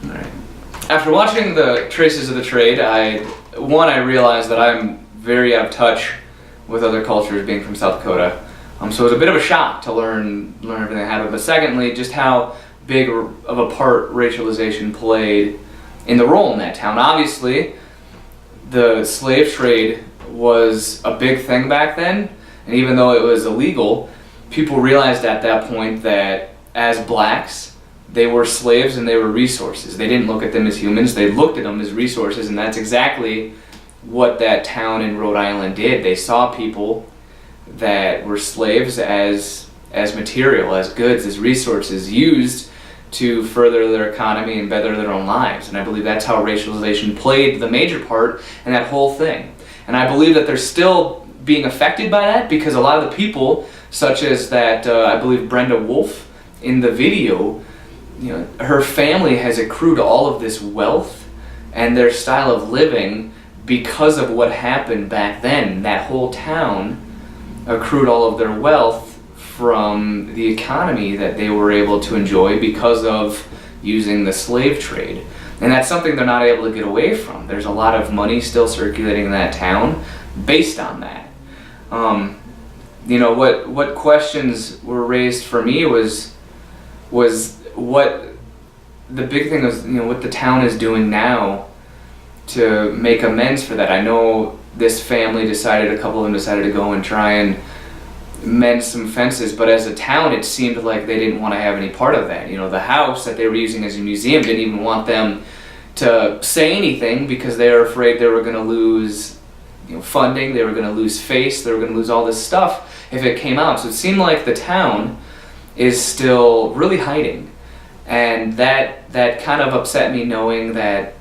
All right. After watching the Traces of the Trade, I realized that I'm very out of touch with other cultures, being from South Dakota. So it was a bit of a shock to learn everything that happened. But secondly, just how big of a part racialization played in the role in that town. Obviously, the slave trade was a big thing back then, and even though it was illegal, people realized at that point that as blacks, they were slaves and they were resources. They didn't look at them as humans, they looked at them as resources, and that's exactly what that town in Rhode Island did. They saw people that were slaves as material, as goods, as resources used to further their economy and better their own lives. And I believe that's how racialization played the major part in that whole thing. And I believe that they're still being affected by that, because a lot of the people, such as that, I believe Brenda Wolf in the video, her family has accrued all of this wealth and their style of living because of what happened back then. That whole town accrued all of their wealth from the economy that they were able to enjoy because of using the slave trade. And that's something they're not able to get away from. There's a lot of money still circulating in that town based on that. What questions were raised for me was what the big thing was, what the town is doing now to make amends for that. I know this family a couple of them decided to go and try and mend some fences, but as a town it seemed like they didn't want to have any part of that. The house that they were using as a museum didn't even want them to say anything because they were afraid they were going to lose funding, they were going to lose face, they were going to lose all this stuff if it came out. So it seemed like the town is still really hiding, and that kind of upset me, knowing that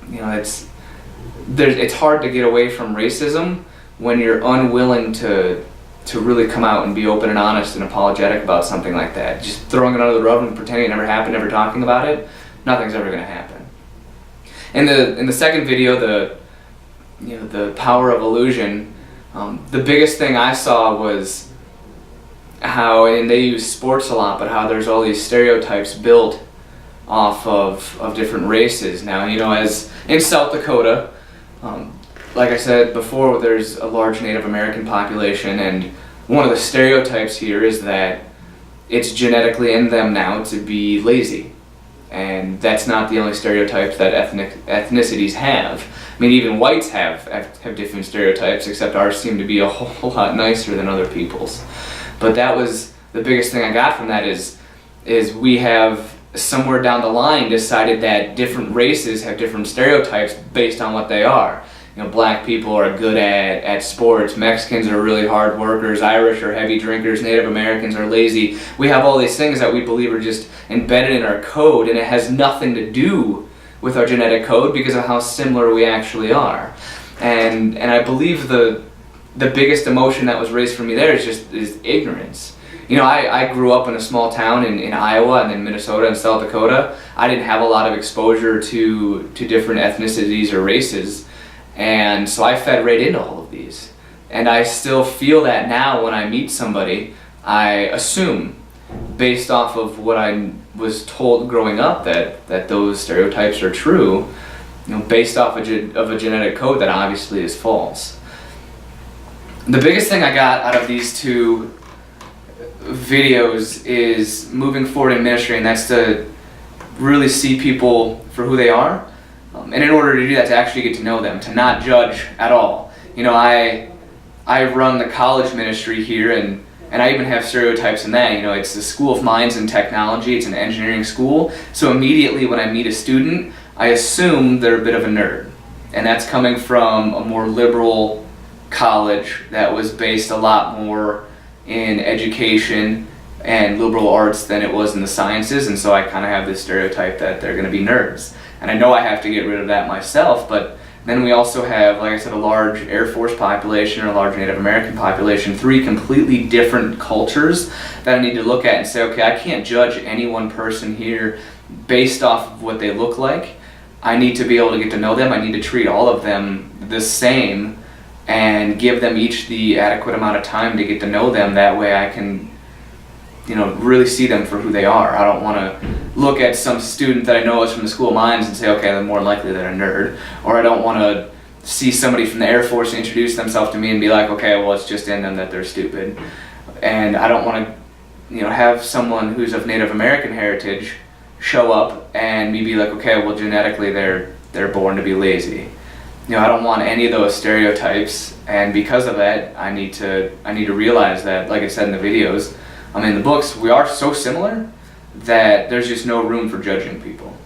it's hard to get away from racism when you're unwilling to really come out and be open and honest and apologetic about something like that. Just throwing it under the rug and pretending it never happened, never talking about it, nothing's ever going to happen. In the second video, the power of illusion, the biggest thing I saw was how, and they use sports a lot, but how there's all these stereotypes built off of different races. Now, as in South Dakota, like I said before, there's a large Native American population, and one of the stereotypes here is that it's genetically in them now to be lazy. And that's not the only stereotype that ethnicities have. I mean, even whites have different stereotypes, except ours seem to be a whole lot nicer than other people's. But that was the biggest thing I got from that is we have somewhere down the line decided that different races have different stereotypes based on what they are. Black people are good at sports, Mexicans are really hard workers, Irish are heavy drinkers, Native Americans are lazy. We have all these things that we believe are just embedded in our code, and it has nothing to do with our genetic code because of how similar we actually are. And I believe the biggest emotion that was raised for me there is ignorance. I grew up in a small town in Iowa and then Minnesota and South Dakota. I didn't have a lot of exposure to different ethnicities or races. And so I fed right into all of these. And I still feel that now when I meet somebody, I assume, based off of what I was told growing up, that those stereotypes are true, based off of a genetic code that obviously is false. The biggest thing I got out of these two videos is moving forward in ministry, and that's to really see people for who they are. And in order to do that, to actually get to know them, to not judge at all. I run the college ministry here, and I even have stereotypes in that. It's the School of Mines and Technology, it's an engineering school, so immediately when I meet a student, I assume they're a bit of a nerd. And that's coming from a more liberal college that was based a lot more in education and liberal arts than it was in the sciences, and so I kind of have this stereotype that they're going to be nerds. And I know I have to get rid of that myself, but then we also have, like I said, a large Air Force population or a large Native American population, three completely different cultures that I need to look at and say, okay, I can't judge any one person here based off of what they look like. I need to be able to get to know them. I need to treat all of them the same and give them each the adequate amount of time to get to know them. That way I can really see them for who they are. I don't want to look at some student that I know is from the School of Mines and say, okay, they're more likely they're a nerd. Or I don't want to see somebody from the Air Force introduce themselves to me and be like, okay, well, it's just in them that they're stupid. And I don't want to, have someone who's of Native American heritage show up and me be like, okay, well, genetically they're born to be lazy. I don't want any of those stereotypes, and because of that, I need to realize that, like I said in the videos, in the books, we are so similar that there's just no room for judging people.